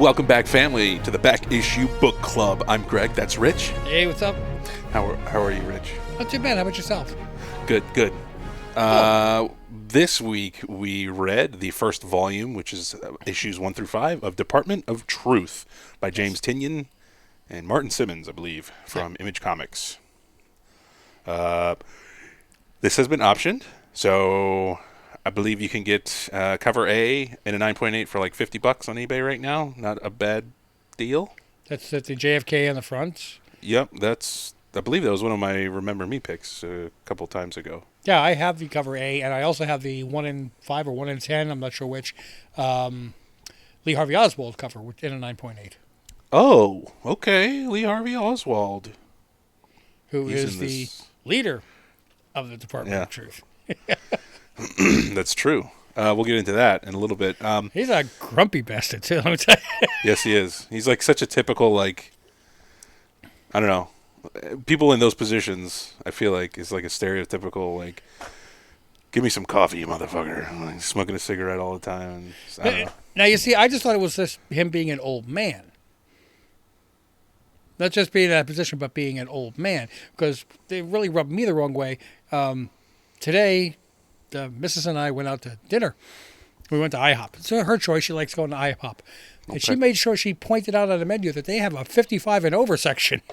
Welcome back, family, to the Back Issue Book Club. I'm Greg. That's Rich. Hey, what's up? How are you, Rich? Not too bad. How about yourself? Good. This week we read the first volume, which is issues 1 through 5 of Department of Truth by James Tynion and Martin Simmonds, I believe, from Image Comics. This has been optioned, so I believe you can get cover A in a 9.8 for like $50 on eBay right now. Not a bad deal. That's the JFK on the front. Yep, I believe that was one of my Remember Me picks a couple times ago. Yeah, I have the cover A, and I also have the 1 in 5 or 1 in 10, I'm not sure which, Lee Harvey Oswald cover in a 9.8. Oh, okay. Lee Harvey Oswald. He's is the leader of the Department of Truth. That's true. We'll get into that in a little bit. He's a grumpy bastard, too, let me tell you. Yes, he is. He's like such a typical, like, I don't know. People in those positions, I feel like, is like a stereotypical, like, give me some coffee, you motherfucker. Like, smoking a cigarette all the time. And, I don't know. Now, you see, I just thought it was just him being an old man. Not just being in that position, but being an old man. Because they really rubbed me the wrong way. Today, Mrs. and I went out to dinner. We went to IHOP. It's her choice. She likes going to IHOP. And she made sure she pointed out on the menu that they have a 55 and over section.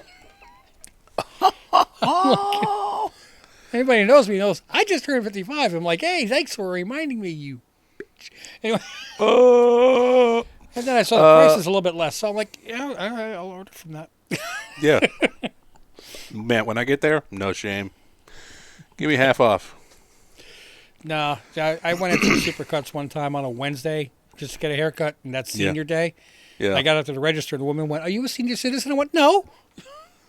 Oh. Anybody who knows me knows I just turned 55. I'm like, hey, thanks for reminding me, you bitch. Anyway. And then I saw the price is a little bit less. So I'm like, yeah, all right, I'll order from that. Yeah. Man, when I get there, no shame. Give me half off. No, I went into Supercuts one time on a Wednesday just to get a haircut, and that's senior day. Yeah. I got up to the register, and the woman went, are you a senior citizen? I went, no.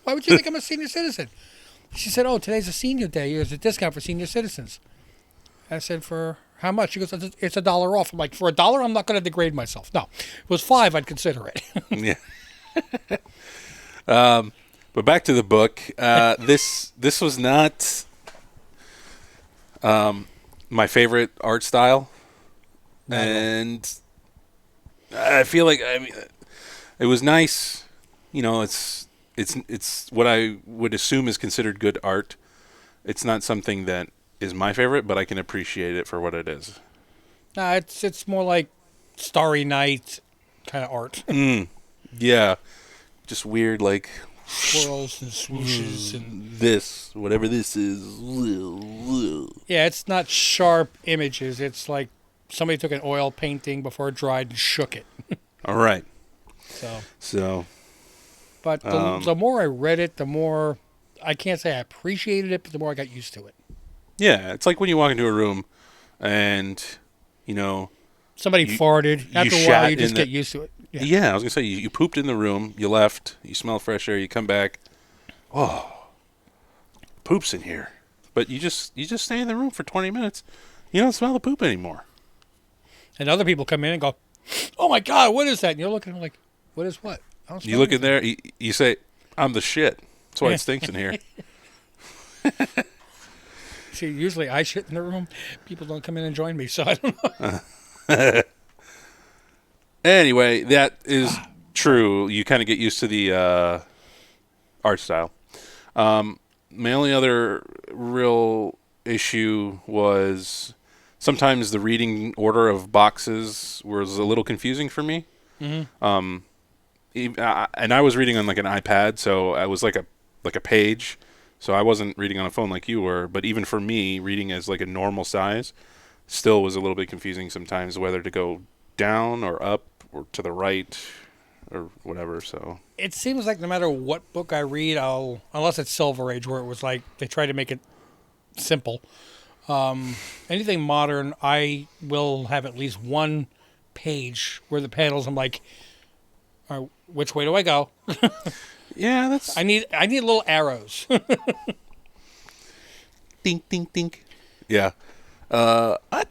Why would you think I'm a senior citizen? She said, oh, today's a senior day. There's a discount for senior citizens. I said, for how much? She goes, it's $1 off. I'm like, for $1, I'm not going to degrade myself. No. If it was $5, I'd consider it. Yeah. But back to the book. This was not my favorite art style. And I feel like, it was nice. You know, it's what I would assume is considered good art. It's not something that is my favorite, but I can appreciate it for what it is. It's more like Starry Night kind of art. Yeah. Just weird, like swirls and swooshes and this, whatever this is. Yeah, it's not sharp images. It's like somebody took an oil painting before it dried and shook it. All right. So. But the more I read it, the more, I can't say I appreciated it, but the more I got used to it. Yeah, it's like when you walk into a room and, you know. Somebody farted. After a while, you just get used to it. Yeah, I was going to say, you pooped in the room, you left, you smell fresh air, you come back. Oh, poop's in here. But you just stay in the room for 20 minutes. You don't smell the poop anymore. And other people come in and go, oh, my God, what is that? And you're looking like, what is what? You look in there, you say, I'm the shit. That's why it stinks in here. See, usually I shit in the room. People don't come in and join me, so I don't know. Anyway, that is true. You kind of get used to the art style. My only other real issue was sometimes the reading order of boxes was a little confusing for me. Mm-hmm. And I was reading on like an iPad, so I was like a page, so I wasn't reading on a phone like you were. But even for me, reading as like a normal size still was a little bit confusing sometimes, whether to go down or up or to the right or whatever. So it seems like no matter what book I read, unless it's Silver Age, where it was like they try to make it simple. Anything modern, I will have at least one page where the panels, I'm like, all right, which way do I go? Yeah, that's. I need little arrows. Dink, dink, dink. Yeah, I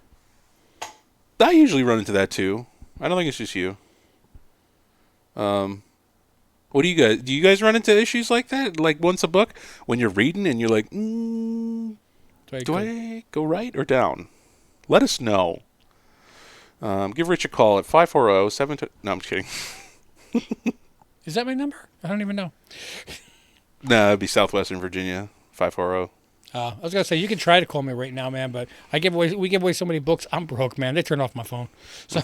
usually run into that too. I don't think it's just you. What do you guys run into issues like that? Like once a book when you're reading and you're like, do I go right or down? Let us know. Give Rich a call at 540-72... No, I'm just kidding. Is that my number? I don't even know. No, it'd be Southwestern Virginia 540. I was gonna say you can try to call me right now, man, but we give away so many books. I'm broke, man. They turn off my phone. So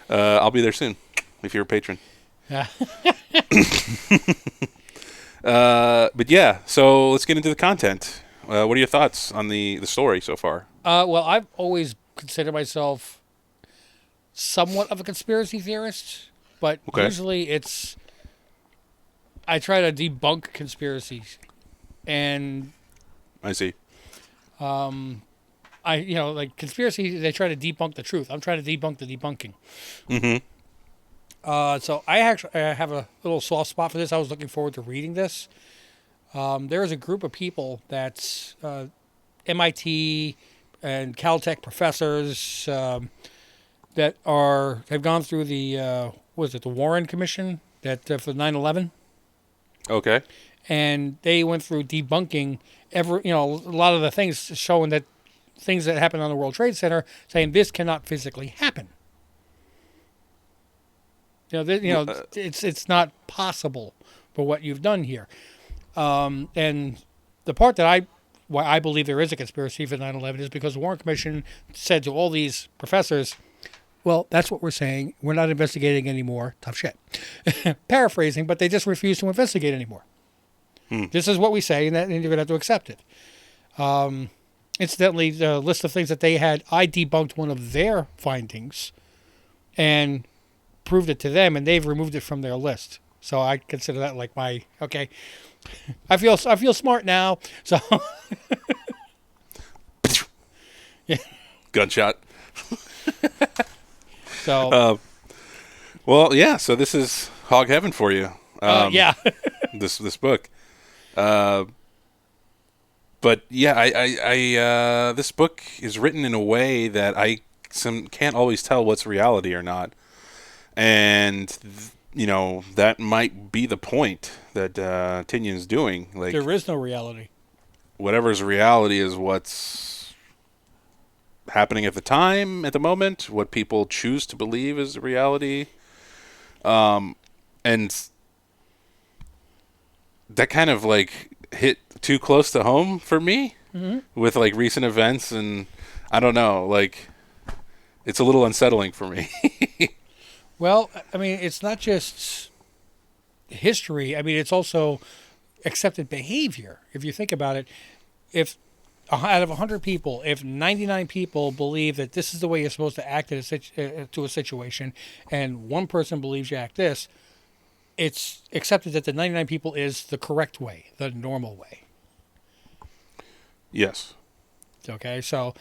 I'll be there soon if you're a patron. yeah. But yeah, so let's get into the content. What are your thoughts on the story so far? Well, I've always considered myself somewhat of a conspiracy theorist, but Okay. usually I try to debunk conspiracies, and I see. like conspiracy, they try to debunk the truth. I'm trying to debunk the debunking. Mm-hmm. So I have a little soft spot for this. I was looking forward to reading this. There is a group of people that's MIT and Caltech professors that have gone through the the Warren Commission that for 9/11, Okay. and they went through debunking a lot of the things, showing that things that happened on the World Trade Center, saying this cannot physically happen. It's not possible for what you've done here. And the part that why I believe there is a conspiracy for 9/11 is because the Warren Commission said to all these professors, well, that's what we're saying. We're not investigating anymore. Tough shit. Paraphrasing, but they just refuse to investigate anymore. This is what we say, and you're going to have to accept it. Incidentally, the list of things that they had, I debunked one of their findings and proved it to them, and they've removed it from their list. So I consider that like okay. I feel smart now. So yeah. Gunshot. So well, yeah. So this is hog heaven for you. yeah. this book. But yeah, I this book is written in a way that I can't always tell what's reality or not, and that might be the point that Tynion's doing. Like, There is no reality. whatever's reality is what's happening at the time, at the moment, what people choose to believe is reality, and that kind of like hit too close to home for me with like recent events, and I don't know, like it's a little unsettling for me. Well, I mean, it's not just history. I mean, it's also accepted behavior. If you think about it, if out of 100 people, if 99 people believe that this is the way you're supposed to act to a situation, and one person believes you act this, it's accepted that the 99 people is the correct way, the normal way. Yes. Okay, so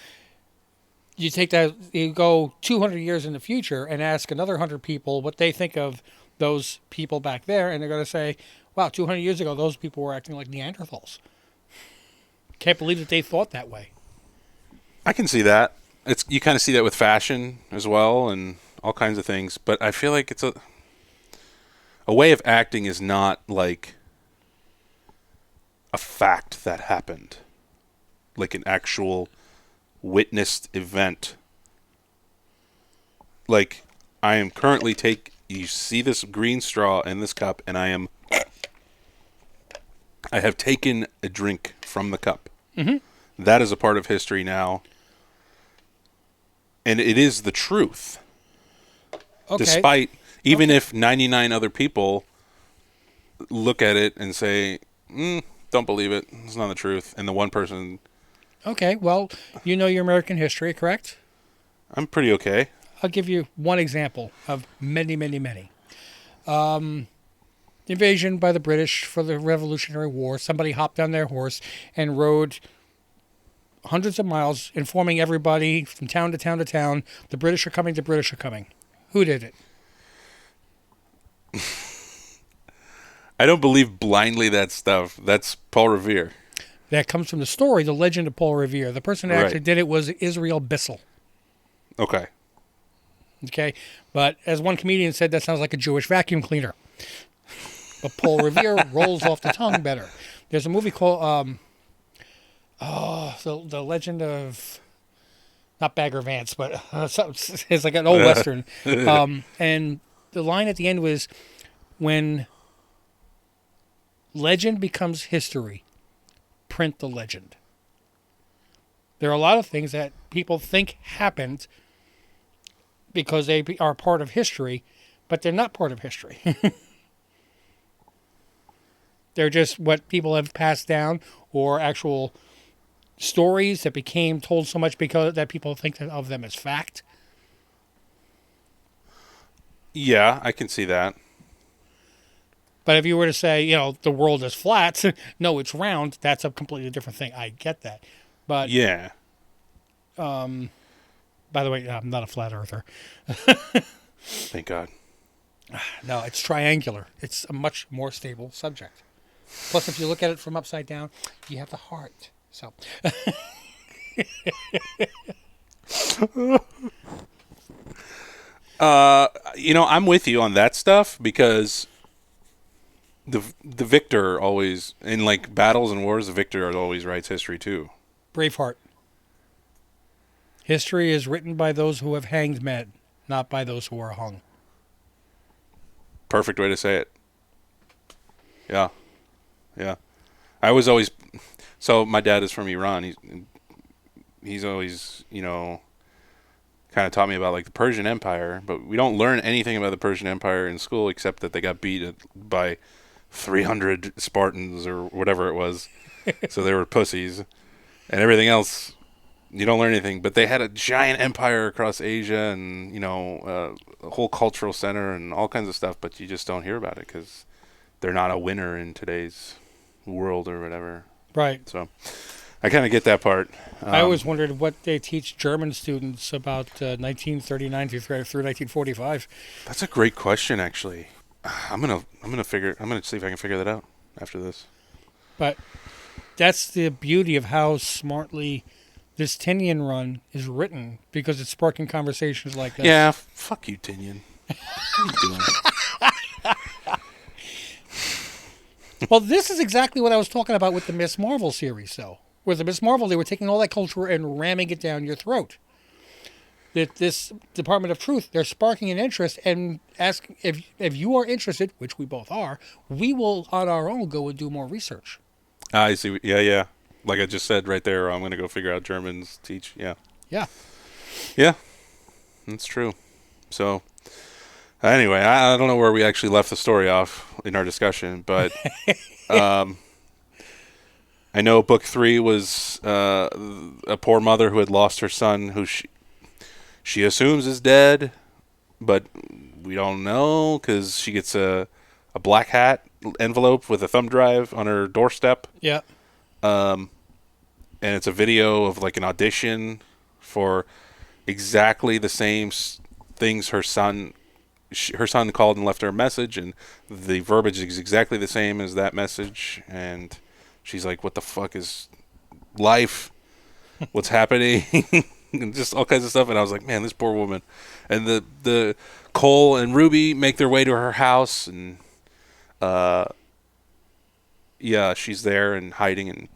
you take that, you go 200 years in the future and ask another 100 people what they think of those people back there, and they're going to say, wow, 200 years ago, those people were acting like Neanderthals. Can't believe that they thought that way. I can see that. You kind of see that with fashion as well and all kinds of things, but I feel like it's a way of acting is not like a fact that happened, like an actual witnessed event. Like, I am currently you see this green straw in this cup, and I have taken a drink from the cup. Mm-hmm. That is a part of history now, and it is the truth. Okay. Despite, even if 99 other people look at it and say, don't believe it, it's not the truth, and the one person... Okay, well, you know your American history, correct? I'm pretty okay. I'll give you one example of many, many, many. Invasion by the British for the Revolutionary War. Somebody hopped on their horse and rode hundreds of miles, informing everybody from town to town to town, the British are coming, the British are coming. Who did it? I don't believe blindly that stuff. That's Paul Revere. That comes from the story, the legend of Paul Revere. The person that actually did it was Israel Bissell. Okay. Okay, but as one comedian said, that sounds like a Jewish vacuum cleaner. But Paul Revere rolls off the tongue better. There's a movie called the Legend of, not Bagger Vance, but it's like an old western. And the line at the end was, when legend becomes history, print the legend. There are a lot of things that people think happened because they are part of history, but they're not part of history. They're just what people have passed down, or actual stories that became told so much because that people think of them as fact. Yeah, I can see that. But if you were to say, the world is flat, no, it's round, that's a completely different thing. I get that. But yeah. By the way, I'm not a flat earther. Thank God. No, it's triangular. It's a much more stable subject. Plus, if you look at it from upside down, you have the heart. So, I'm with you on that stuff, because the victor always, in like battles and wars, the victor always writes history too. Braveheart. History is written by those who have hanged men, not by those who are hung. Perfect way to say it. Yeah. Yeah. I was always, so my dad is from Iran. He's always, kind of taught me about like the Persian Empire, but we don't learn anything about the Persian Empire in school except that they got beat by 300 Spartans or whatever it was. So they were pussies, and everything else, you don't learn anything. But they had a giant empire across Asia, and, a whole cultural center and all kinds of stuff, but you just don't hear about it because they're not a winner in today's world or whatever. Right. So I kind of get that part. I always wondered what they teach German students about 1939 through 1945. That's a great question, actually. I'm gonna see if I can figure that out after this. But that's the beauty of how smartly this Tynion run is written, because it's sparking conversations like this. Yeah, fuck you, Tynion. What are you doing? Well, this is exactly what I was talking about with the Miss Marvel series, though. With the Miss Marvel, they were taking all that culture and ramming it down your throat. That this Department of Truth, they're sparking an interest and asking if you are interested, which we both are, we will on our own go and do more research. I see. Yeah. Like I just said right there, I'm going to go figure out Germans teach. Yeah. Yeah. Yeah. That's true. So, anyway, I don't know where we actually left the story off in our discussion, but I know book 3 was a poor mother who had lost her son, who she assumes is dead, but we don't know because she gets a black hat envelope with a thumb drive on her doorstep. Yeah. And it's a video of like an audition for exactly the same things her son called and left her a message, and the verbiage is exactly the same as that message, and she's like, what the fuck is life? What's happening? And just all kinds of stuff. And I was like, man, this poor woman. And the Cole and Ruby make their way to her house, and she's there and hiding and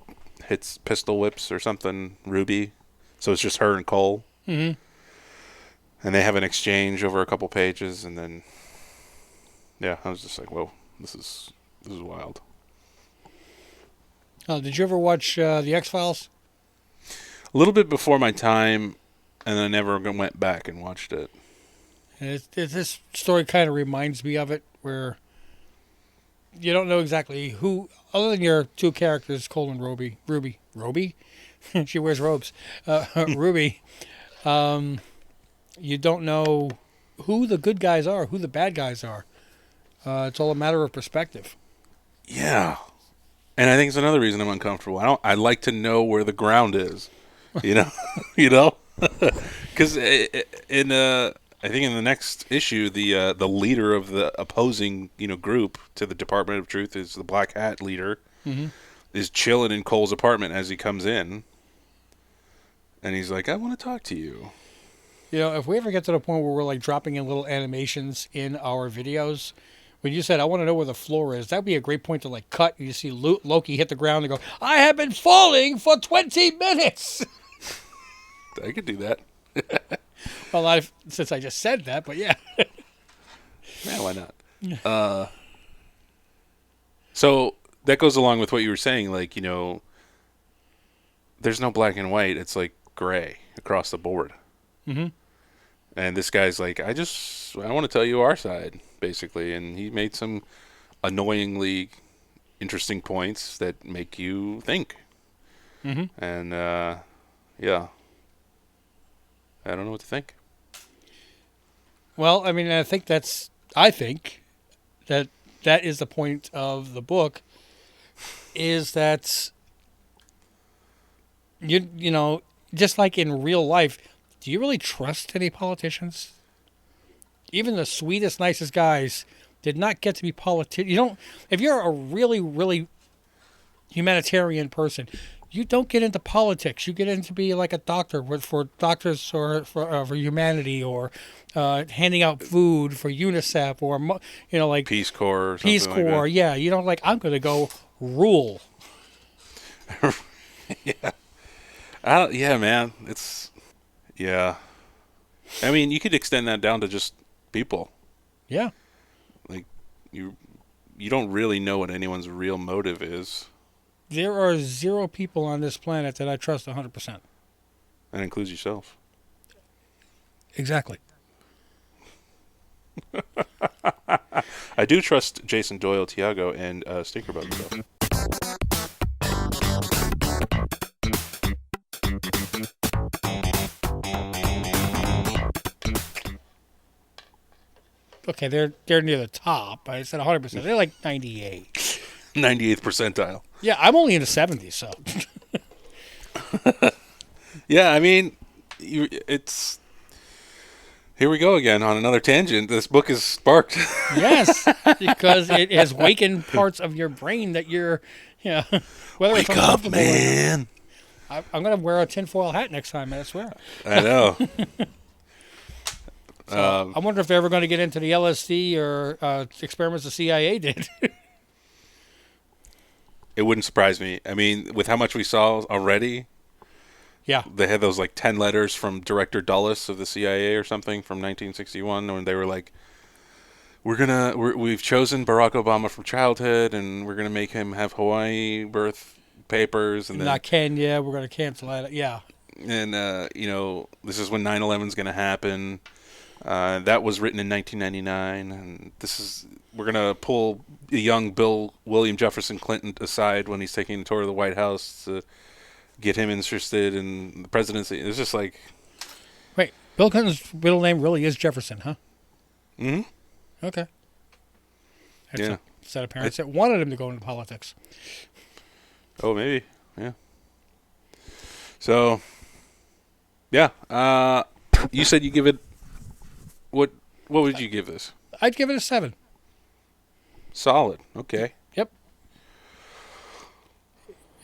hits pistol whips or something Ruby. So it's just her and Cole. Mm-hmm. And they have an exchange over a couple pages, and then I was just like, whoa, this is wild. Did you ever watch The X-Files? A little bit before my time, and I never went back and watched it. This story kind of reminds me of it, where you don't know exactly who, other than your two characters, Cole and Ruby. Ruby? She wears robes. Ruby. You don't know who the good guys are, who the bad guys are. It's all a matter of perspective. Yeah. And I think it's another reason I'm uncomfortable. I like to know where the ground is, because I think in the next issue, the leader of the opposing group to the Department of Truth is the Black Hat leader, is chilling in Cole's apartment as he comes in, and he's like, "I want to talk to you." If we ever get to the point where we're like dropping in little animations in our videos, when you said, I want to know where the floor is, that'd be a great point to like cut. You see Loki hit the ground and go, I have been falling for 20 minutes. I could do that. Well, since I just said that, but yeah. why not? So that goes along with what you were saying. Like, there's no black and white. It's like gray across the board. Mm-hmm. And this guy's like, I want to tell you our side, basically. And he made some annoyingly interesting points that make you think. Mm-hmm. And, yeah. I don't know what to think. Well, I mean, I think that is the point of the book, is that you know, just like in real life, do you really trust any politicians? Even the sweetest, nicest guys did not get to be politicians. You don't. If you're a really, really humanitarian person, you don't get into politics. You get into be like a doctor for doctors or for humanity, or handing out food for UNICEF, or like Peace Corps. Or Peace something Corps. like Yeah, you don't like. I'm going to go rule. that. Yeah. Yeah, man. Yeah. I mean, you could extend that down to just people. Yeah. Like, you don't really know what anyone's real motive is. There are 0 people on this planet that I trust 100%. That includes yourself. Exactly. I do trust Jason Doyle, Tiago, and Stinkerbug, though. Okay, they're near the top. I said 100%. They're like 98. 98th percentile. Yeah, I'm only in the 70s, so. Yeah, I mean, it's... Here we go again on another tangent. This book is sparked. Yes, because it has wakened parts of your brain that you're, whether Wake up, man. I'm going to wear a tinfoil hat next time, I swear. I know. I wonder if they're ever going to get into the LSD or experiments the CIA did. It wouldn't surprise me. I mean, with how much we saw already, yeah, they had those like 10 letters from Director Dulles of the CIA or something from 1961, when they were like, we've chosen Barack Obama from childhood, and we're gonna make him have Hawaii birth papers, and then not Kenya. We're going to cancel that. Yeah, and this is when 9/11 is gonna happen. That was written in 1999, and we're gonna pull a young William Jefferson Clinton aside when he's taking a tour of the White House to get him interested in the presidency. It's just like, wait, Bill Clinton's middle name really is Jefferson, huh? Mm-hmm. Okay. That's Yeah. a set of parents that wanted him to go into politics. Oh, maybe. Yeah. So, yeah. You said you give it. What would you give this? I'd give it a 7. Solid. Okay. Yep.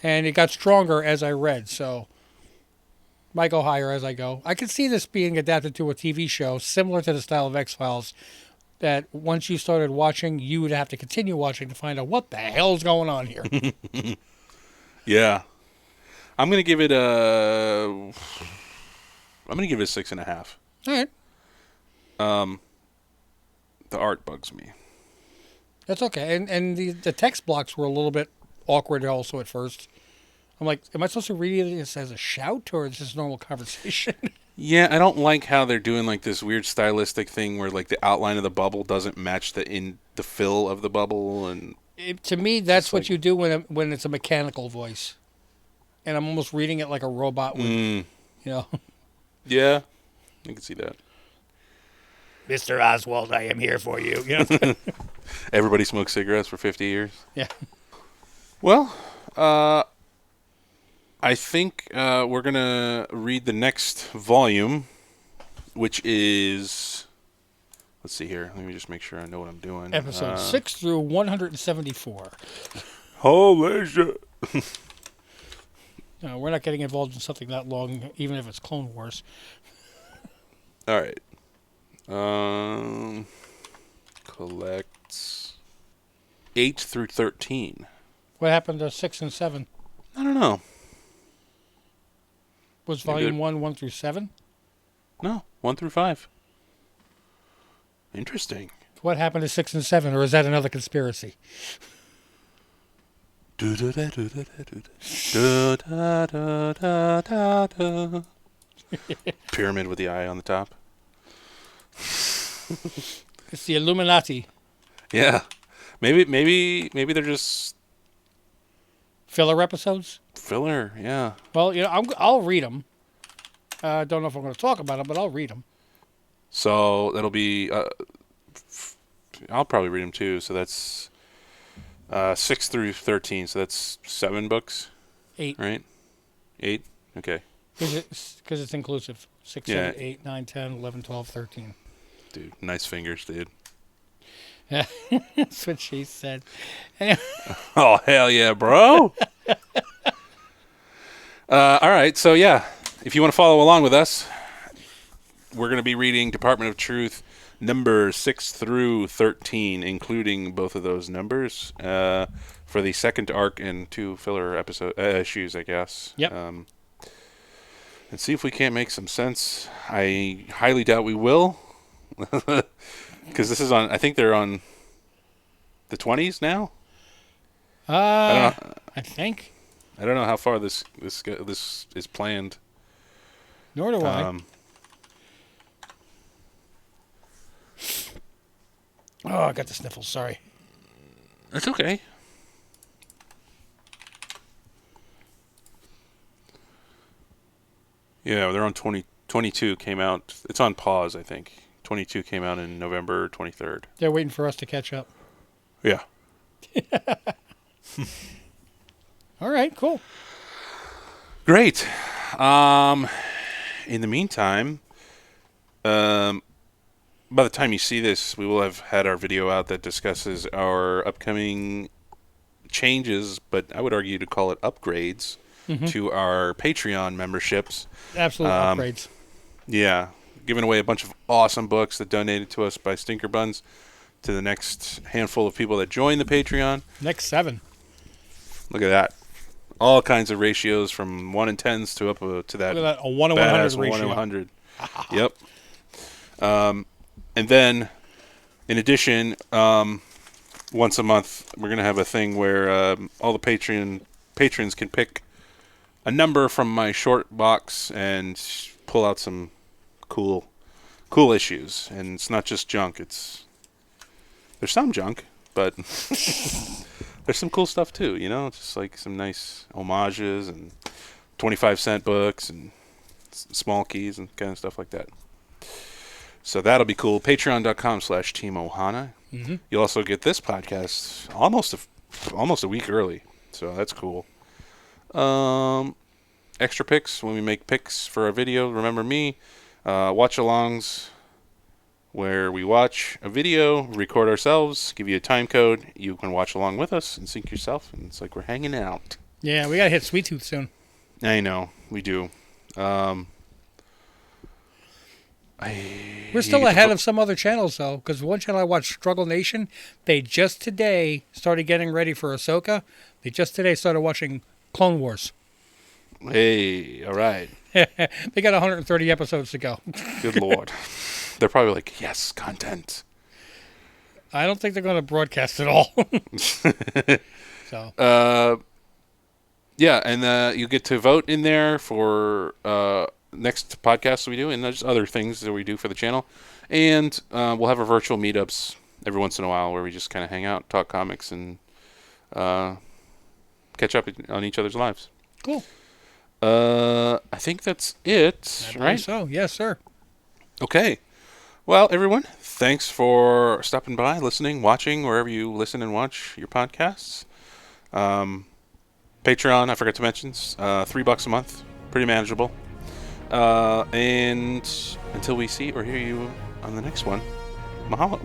And it got stronger as I read, so might go higher as I go. I could see this being adapted to a TV show similar to the style of X-Files, that once you started watching, you would have to continue watching to find out what the hell's going on here. Yeah. I'm gonna give it a 6.5. All right. The art bugs me. That's okay. And the text blocks were a little bit awkward also at first. I'm like, am I supposed to read this as a shout, or is this normal conversation? Yeah, I don't like how they're doing like this weird stylistic thing where like the outline of the bubble doesn't match the fill of the bubble, and to me, that's what you do when it's a mechanical voice, and I'm almost reading it like a robot would. Yeah, I can see that. Mr. Oswald, I am here for you. Everybody smokes cigarettes for 50 years. Yeah. Well, I think we're going to read the next volume, which is... Let's see here. Let me just make sure I know what I'm doing. Episode 6 through 174. Holy shit. No, we're not getting involved in something that long, even if it's Clone Wars. All right. Collects 8 through 13. What happened to 6 and 7? I don't know. Was volume 1 through 7? No, 1 through 5. Interesting. What happened to 6 and 7, or is that another conspiracy? Pyramid with the eye on the top. It's the Illuminati. Yeah, maybe they're just Filler episodes? filler. Yeah. Well, I'll read them. I don't know if I'm going to talk about them, but I'll read them. So that'll be. I'll probably read them too. So that's 6 through 13. So that's 7 books. 8. Right. 8. Okay. Because it's inclusive. 6, Yeah. 7, 8, 9, 10, 11, 12, 13. Dude, nice fingers, dude. That's what she said. Oh, hell yeah, bro. All right. So, yeah, if you want to follow along with us, we're going to be reading Department of Truth numbers 6 through 13, including both of those numbers for the second arc and 2 filler issues, I guess. Yep. And see if we can't make some sense. I highly doubt we will. Because this is on, I think they're on the 20s now. I don't know. I think. I don't know how far this is planned. Nor do I. Oh, I got the sniffles. Sorry. That's okay. Yeah, they're on 22 came out. It's on pause, I think. 22 came out in November 23rd. They're waiting for us to catch up. Yeah. All right, cool. Great. In the meantime, by the time you see this, we will have had our video out that discusses our upcoming changes, but I would argue to call it upgrades to our Patreon memberships. Absolute upgrades. Yeah. Giving away a bunch of awesome books that donated to us by Stinker Buns to the next handful of people that join the Patreon. Next 7. Look at that. All kinds of ratios from 1 in 10s to up to that. Look at that, a 1 in 100 ratio. 1 in 100. Yep. And then, in addition, once a month, we're going to have a thing where all the patrons can pick a number from my short box and pull out some cool issues. And it's not just junk. There's some junk, but there's some cool stuff too, just like some nice homages and 25-cent books and small keys and kind of stuff like that. So that'll be cool. Patreon.com/Team Ohana. Mm-hmm. You'll also get this podcast almost a week early. So that's cool. Extra picks when we make picks for our video. Remember me. Watch-alongs where we watch a video, record ourselves, give you a time code. You can watch along with us and sync yourself. And it's like we're hanging out. Yeah, we got to hit Sweet Tooth soon. I know. We do. We're still ahead of some other channels, though, because one channel I watched, Struggle Nation, they just today started getting ready for Ahsoka. They just today started watching Clone Wars. Hey, all right. They got 130 episodes to go. Good Lord. They're probably like, yes, content. I don't think they're going to broadcast it all. So. Yeah, and you get to vote in there for next podcasts we do, and there's other things that we do for the channel. And we'll have our virtual meetups every once in a while where we just kind of hang out, talk comics, and catch up on each other's lives. Cool. I think that's it, right? So, yes, sir. Okay. Well, everyone, thanks for stopping by, listening, watching, wherever you listen and watch your podcasts. Patreon, I forgot to mention, $3 a month, pretty manageable. And until we see or hear you on the next one, mahalo.